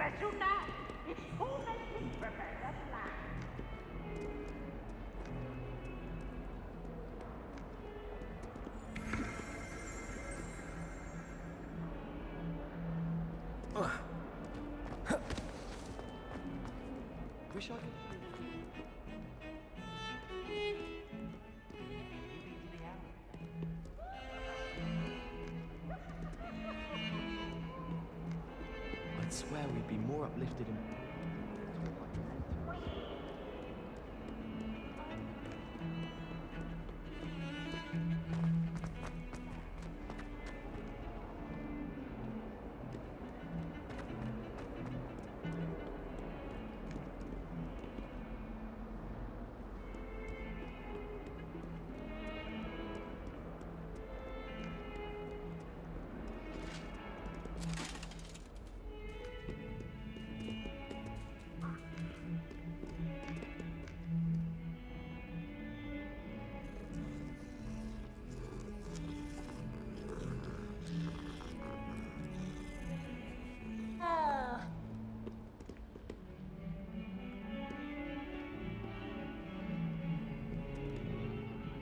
special knack. It's tormenting Professor Black. Wish I could. I'd swear we'd be more uplifted and.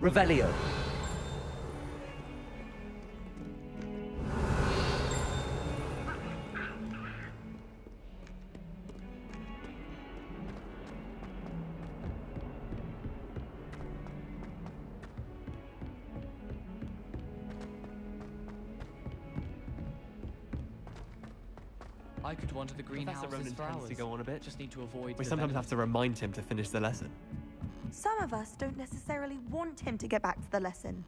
Revelio. I could wander the greenhouse for hours. To go on a bit. Just need to avoid. We the sometimes have venom. to remind him to finish the lesson. Some of us don't necessarily want him to get back to the lesson.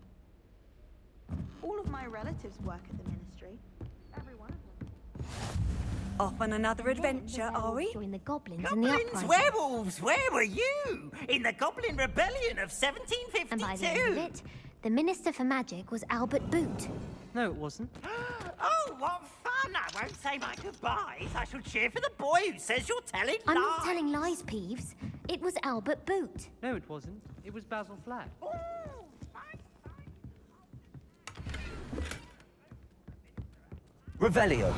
All of my relatives work at the ministry. Every one of them. Off on another adventure, are we? Join the goblins and the Goblins, uprising. werewolves, where were you? In the Goblin Rebellion of And by the end 1752. of it, the Minister for Magic was Albert Boot. No, it wasn't. Oh, what fun! I won't say my goodbyes. I shall cheer for the boy who says you're telling I'm lies. not telling lies, Peeves. It was Albert Boot. No, it wasn't. It was Basil Flack. Ooh, fine, fine. Revelio.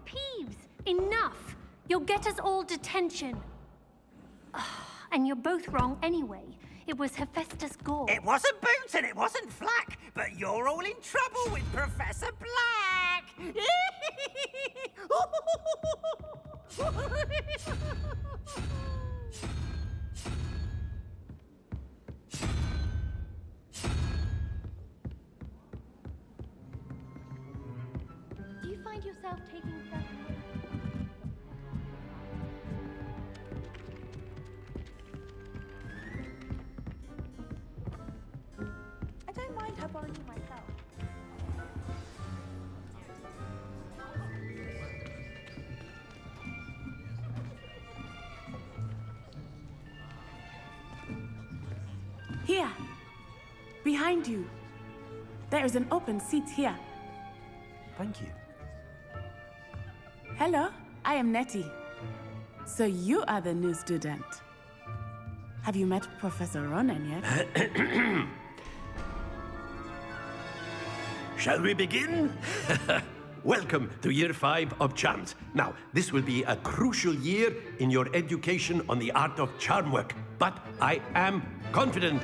Peeves, enough! You'll get us all detention. And you're both wrong anyway. It was Hephaestus Gore. It wasn't Boot and it wasn't Flack, but you're all in trouble with Professor Black. Do you find yourself taking self I don't mind her borrowing you myself. Here, behind you. There is an open seat here. Thank you. Hello, I am Nettie. So you are the new student. Have you met Professor Ronan yet? Shall we begin? Welcome to Year 5 of Charms. Now, this will be a crucial year in your education on the art of charm work, but I am confident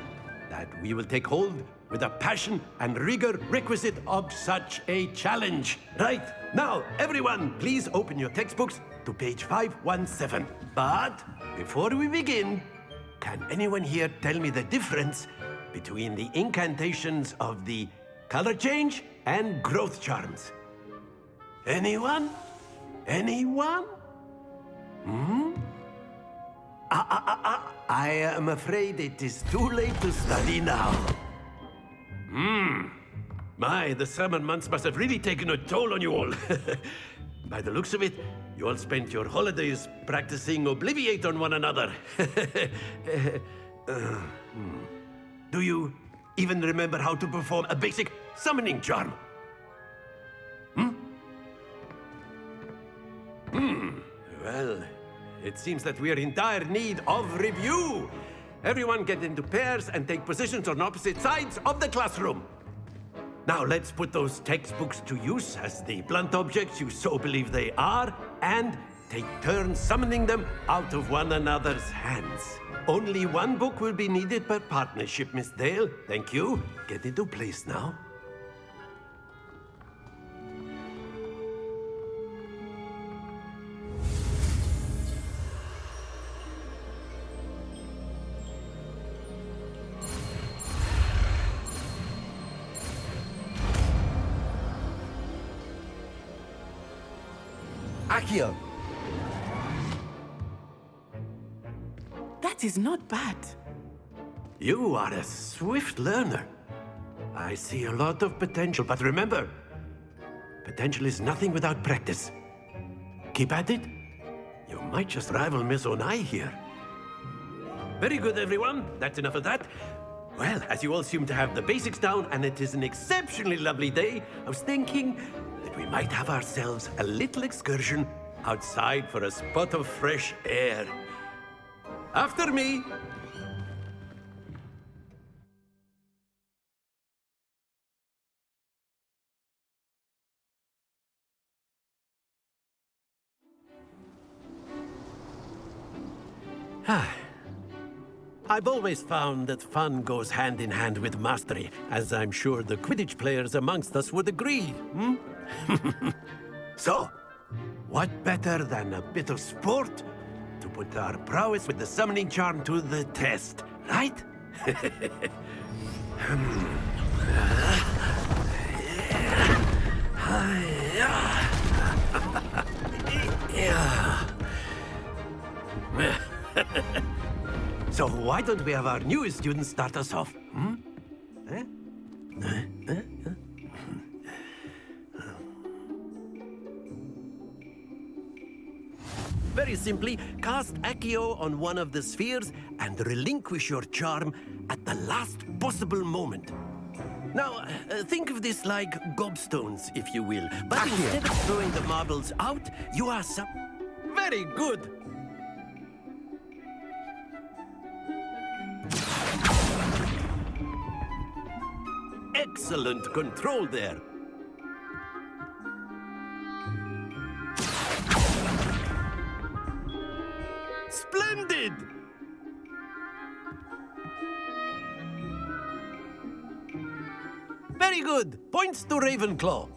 that we will take hold with the passion and rigor requisite of such a challenge. Right, now, everyone, please open your textbooks to page 517. But before we begin, can anyone here tell me the difference between the incantations of the color change and growth charms? Anyone? Anyone? I am afraid it is too late to study now. My, the summer months must have really taken a toll on you all. By the looks of it, you all spent your holidays practicing Obliviate on one another. Do you even remember how to perform a basic summoning charm? Well, it seems that we are in dire need of review. everyone get into pairs and take positions on opposite sides of the classroom. Now let's put those textbooks to use as the blunt objects you so believe they are, and take turns summoning them out of one another's hands. Only one book will be needed per partnership, Miss Dale. Thank you. Get into place now. Accio! That is not bad. You are a swift learner. I see a lot of potential, but remember, potential is nothing without practice. Keep at it. You might just rival Miss Onai here. Very good, everyone. That's enough of that. Well, as you all seem to have the basics down, and it is an exceptionally lovely day, I was thinking that we might have ourselves a little excursion outside for a spot of fresh air. After me. I've always found that fun goes hand in hand with mastery, as I'm sure the Quidditch players amongst us would agree, hmm? So, what better than a bit of sport to put our prowess with the summoning charm to the test, right? So why don't we have our newest student start us off? Hmm? Very simply, cast Accio on one of the spheres and relinquish your charm at the last possible moment. Now, think of this like gobstones, if you will. But instead of throwing the marbles out, you are Very good! Excellent control there. Splendid! Very good. Points to Ravenclaw.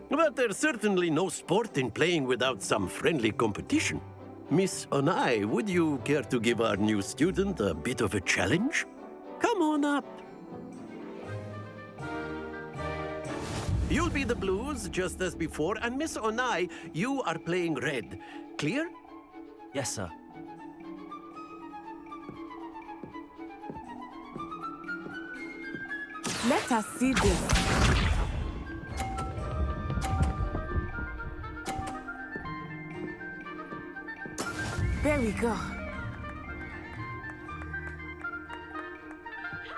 But there's certainly no sport in playing without some friendly competition. Miss Onai, would you care to give our new student a bit of a challenge? Come on up. You'll be the blues, just as before, and Miss Onai, you are playing red. Clear? Yes, sir. Let us see this. There we go.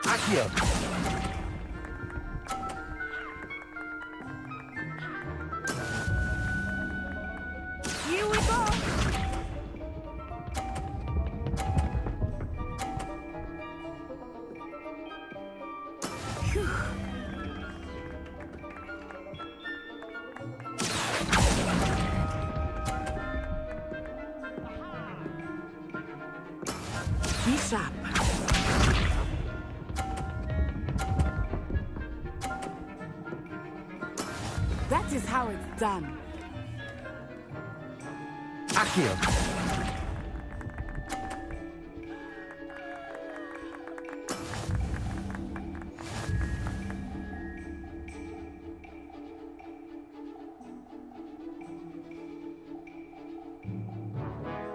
Accio! Here we go. Phew. Be sharp. That is how it's done. Accio!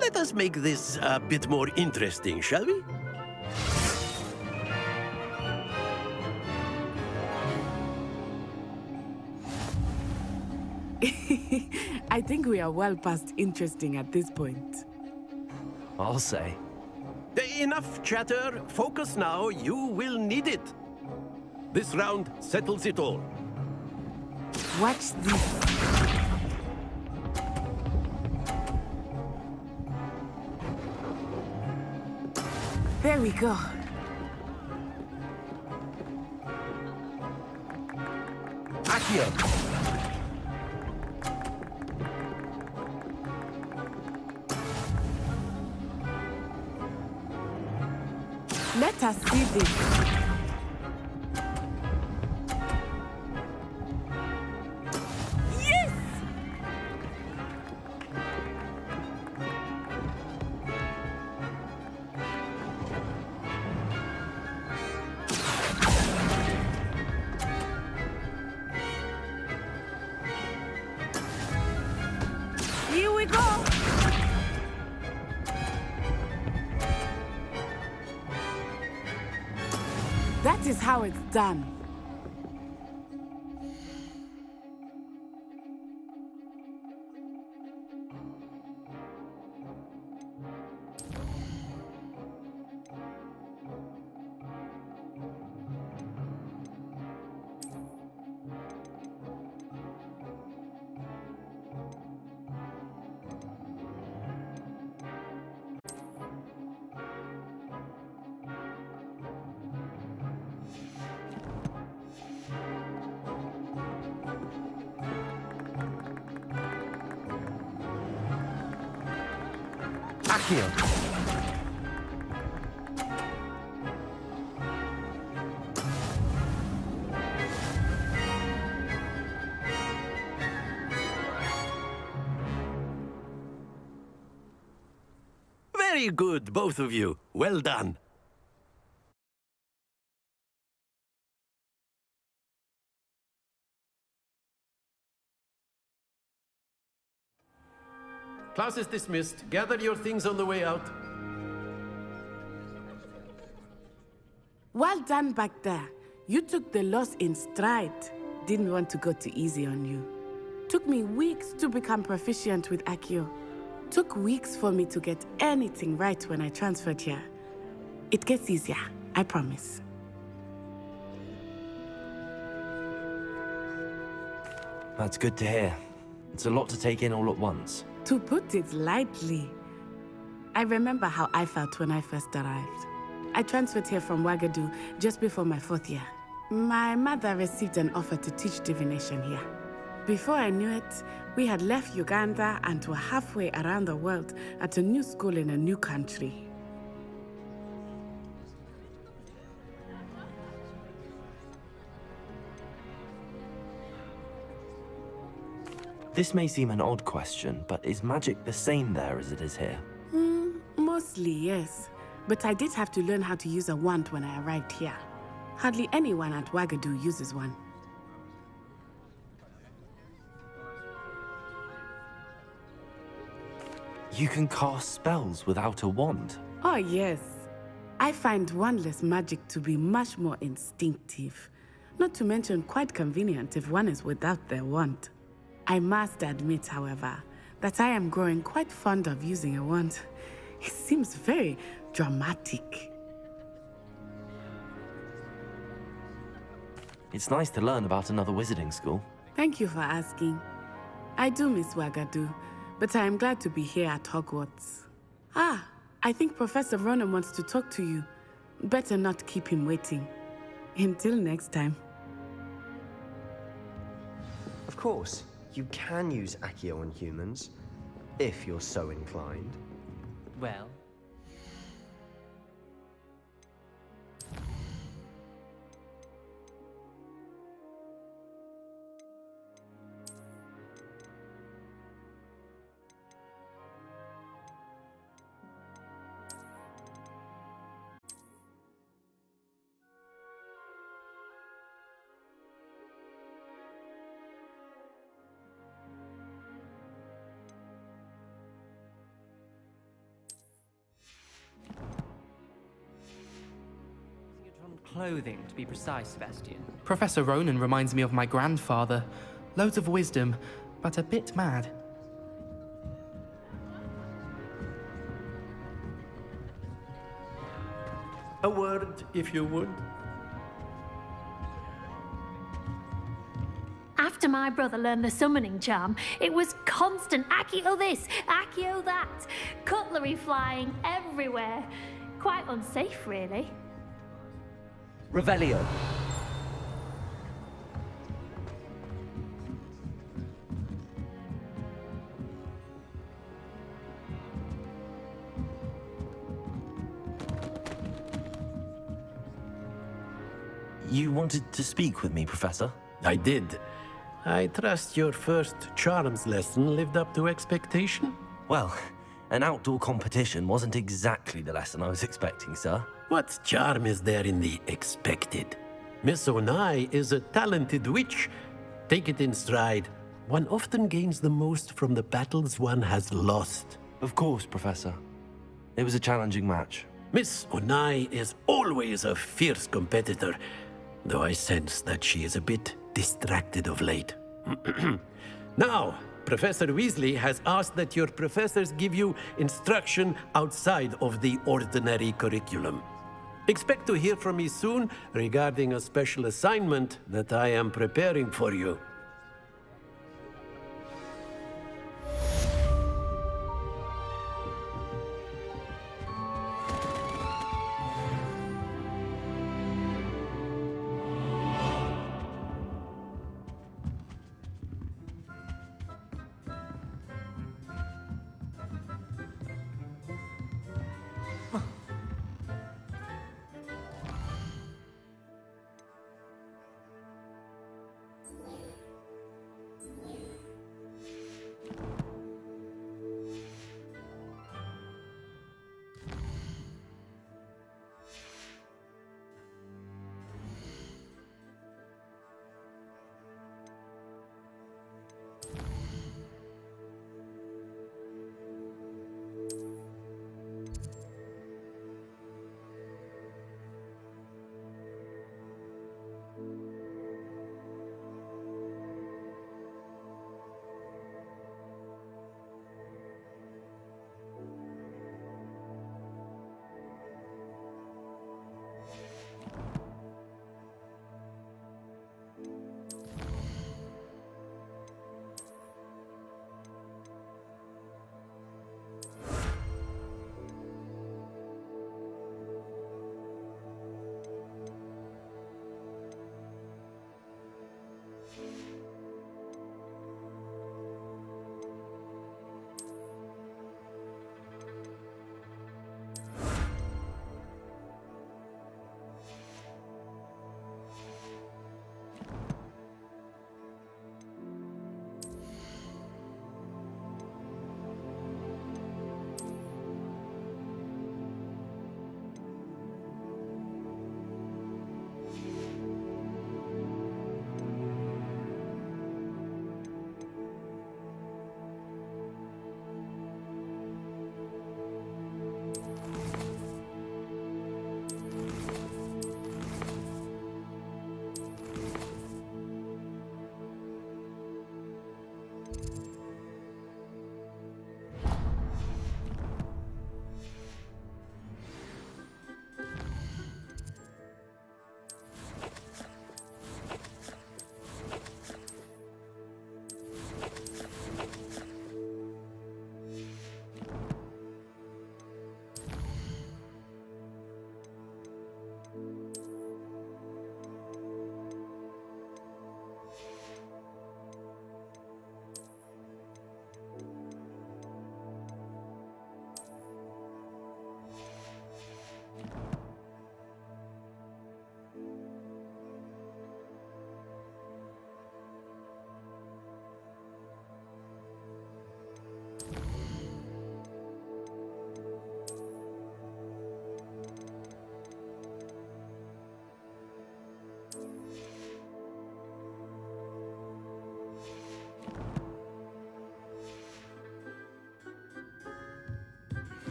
Let us make this a bit more interesting, shall we? I think we are well past interesting at this point. I'll say. Enough chatter. Focus now. You will need it. This round settles it all. Watch this. There we go. Accio! Let us see this. Here we go! That is how it's done. Accio! Very good, both of you. Well done. Class is dismissed. Gather your things on the way out. Well done back there. You took the loss in stride. Didn't want to go too easy on you. Took me weeks to become proficient with Accio. Took weeks for me to get anything right when I transferred here. It gets easier, I promise. That's good to hear. It's a lot to take in all at once. To put it lightly, I remember how I felt when I first arrived. I transferred here from Ouagadougou just before my 4th year. My mother received an offer to teach divination here. Before I knew it, we had left Uganda and were halfway around the world at a new school in a new country. This may seem an odd question, but is magic the same there as it is here? Mostly, yes. But I did have to learn how to use a wand when I arrived here. Hardly anyone at Ouagadougou uses one. You can cast spells without a wand? Oh, yes. I find wandless magic to be much more instinctive. Not to mention quite convenient if one is without their wand. I must admit, however, that I am growing quite fond of using a wand. It seems very dramatic. It's nice to learn about another wizarding school. Thank you for asking. I do miss Ouagadougou, but I am glad to be here at Hogwarts. Ah, I think Professor Ronan wants to talk to you. Better not keep him waiting. Until next time. Of course, you can use Accio on humans, if you're so inclined. Well, clothing, to be precise, Sebastian. Professor Ronan reminds me of my grandfather. Loads of wisdom, but a bit mad. A word, if you would. After my brother learned the summoning charm, it was constant Accio this, Accio that, cutlery flying everywhere. Quite unsafe, really. Revelio. You wanted to speak with me, Professor? I did. I trust your first charms lesson lived up to expectation? Well, an outdoor competition wasn't exactly the lesson I was expecting, sir. What charm is there in the expected? Miss Onai is a talented witch. Take it in stride. One often gains the most from the battles one has lost. Of course, Professor. It was a challenging match. Miss Onai is always a fierce competitor, though I sense that she is a bit distracted of late. Now, Professor Weasley has asked that your professors give you instruction outside of the ordinary curriculum. Expect to hear from me soon regarding a special assignment that I am preparing for you.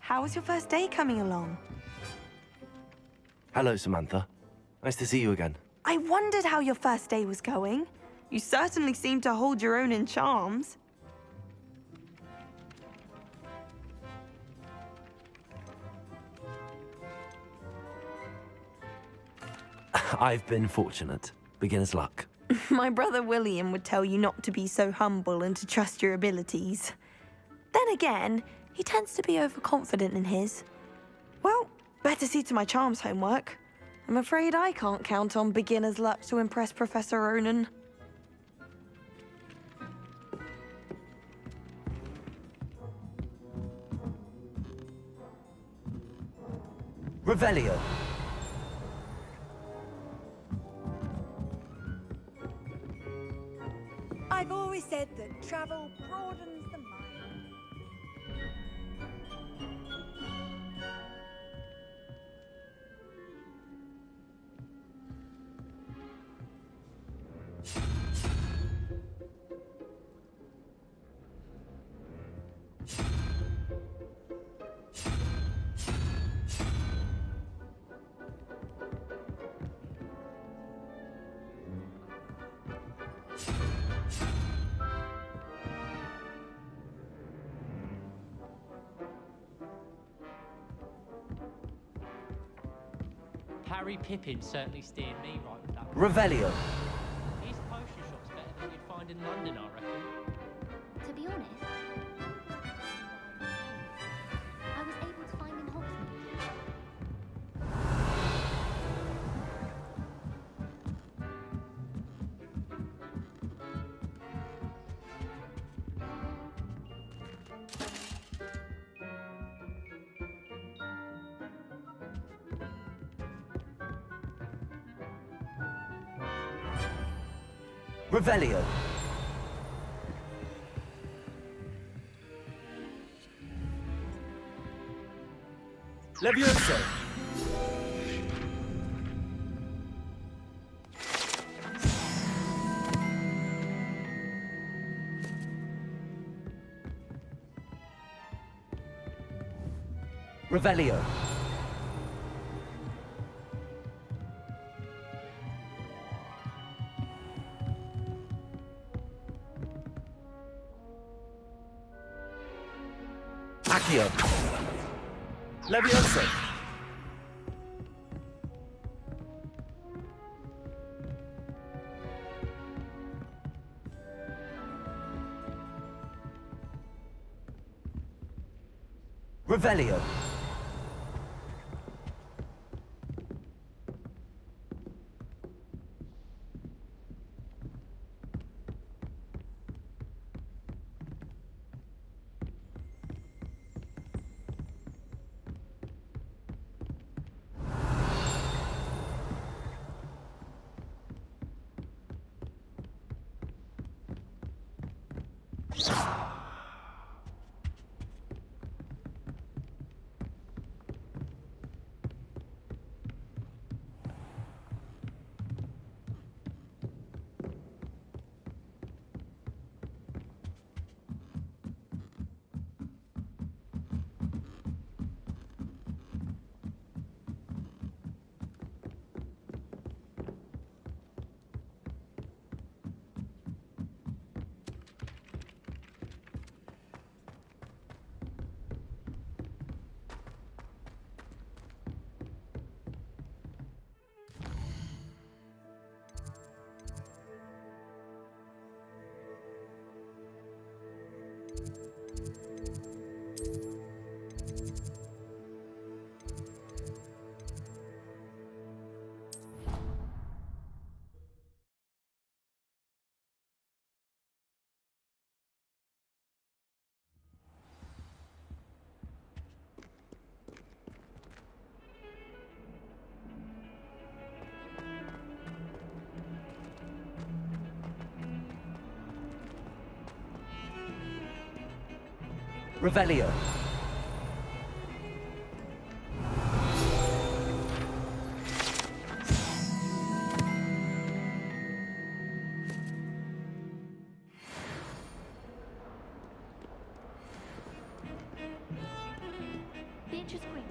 How was your first day coming along? Hello, Samantha. Nice to see you again. I wondered how your first day was going. You certainly seem to hold your own in charms. I've been fortunate. Beginner's luck. My brother William would tell you not to be so humble and to trust your abilities. Then again, he tends to be overconfident in his. Well, better see to my charms homework. I'm afraid I can't count on beginner's luck to impress Professor Ronan. Revelio. I've always said that travel broadens the mind. Harry Pippin certainly steered me right with that one. Revelio. His potion shop's better than you'd find in London, I reckon. To be honest, I was able to find in Hogsmeade. Revelio. Levioso. Revelio. Accio. Levioso. Revelio. Revelio. Beatrice Queen.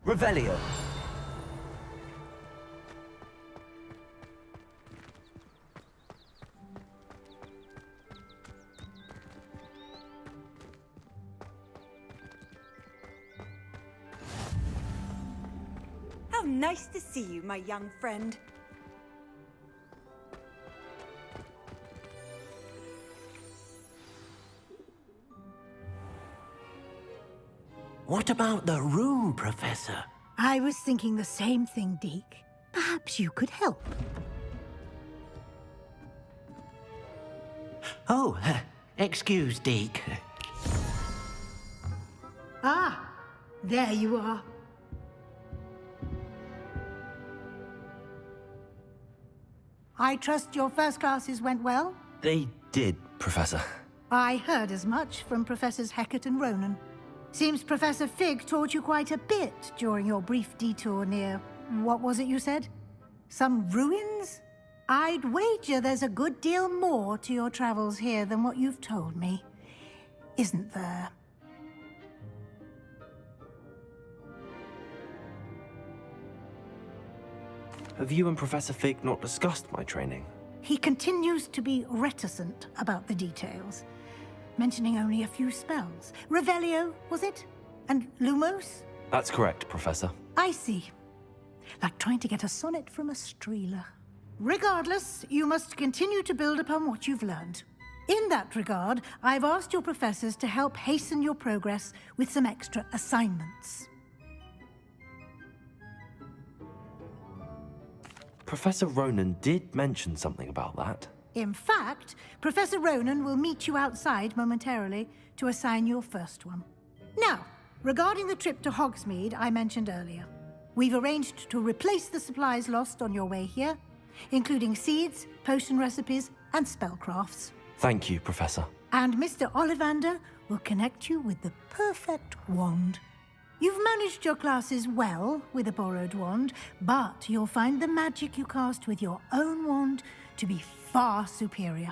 Revelio. How nice to see you, my young friend. What about the room, Professor? I was thinking the same thing, Deke. Perhaps you could help. Oh, excuse, Deke. Ah, there you are. I trust your first classes went well? They did, Professor. I heard as much from Professors Hecat and Ronan. Seems Professor Fig taught you quite a bit during your brief detour near... what was it you said? Some ruins? I'd wager there's a good deal more to your travels here than what you've told me. Isn't there? Have you and Professor Fig not discussed my training? He continues to be reticent about the details, mentioning only a few spells. Revelio, was it? And Lumos? That's correct, Professor. I see. Like trying to get a sonnet from a streeler. Regardless, you must continue to build upon what you've learned. In that regard, I've asked your professors to help hasten your progress with some extra assignments. Professor Ronan did mention something about that. In fact, Professor Ronan will meet you outside momentarily to assign your first one. Now, regarding the trip to Hogsmeade I mentioned earlier, we've arranged to replace the supplies lost on your way here, including seeds, potion recipes, and spellcrafts. Thank you, Professor. And Mr. Ollivander will connect you with the perfect wand. You've managed your classes well with a borrowed wand, but you'll find the magic you cast with your own wand to be far superior.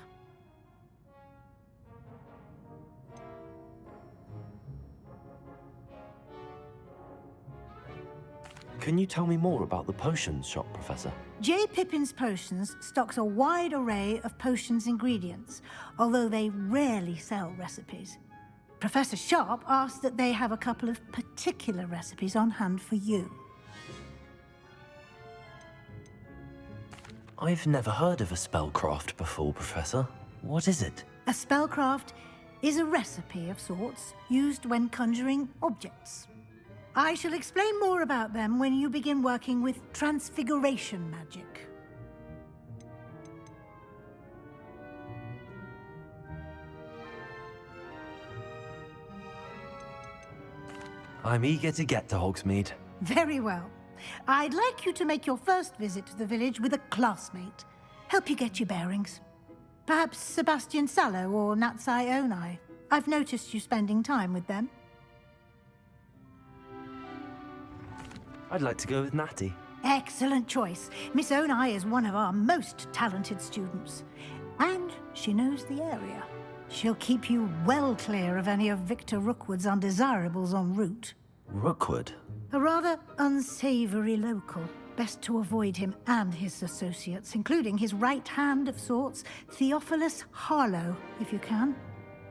Can you tell me more about the potions shop, Professor? J. Pippin's Potions stocks a wide array of potions ingredients, although they rarely sell recipes. Professor Sharp asked that they have a couple of particular recipes on hand for you. I've never heard of a spellcraft before, Professor. What is it? A spellcraft is a recipe of sorts used when conjuring objects. I shall explain more about them when you begin working with transfiguration magic. I'm eager to get to Hogsmeade. Very well. I'd like you to make your first visit to the village with a classmate. Help you get your bearings. Perhaps Sebastian Sallow or Natsai Onai. I've noticed you spending time with them. I'd like to go with Natty. Excellent choice. Miss Onai is one of our most talented students. And she knows the area. She'll keep you well clear of any of Victor Rookwood's undesirables en route. Rookwood? A rather unsavory local. Best to avoid him and his associates, including his right hand of sorts, Theophilus Harlow, if you can.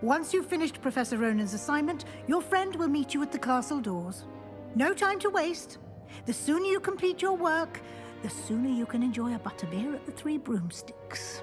Once you've finished Professor Ronan's assignment, your friend will meet you at the castle doors. No time to waste. The sooner you complete your work, the sooner you can enjoy a butterbeer at the Three Broomsticks.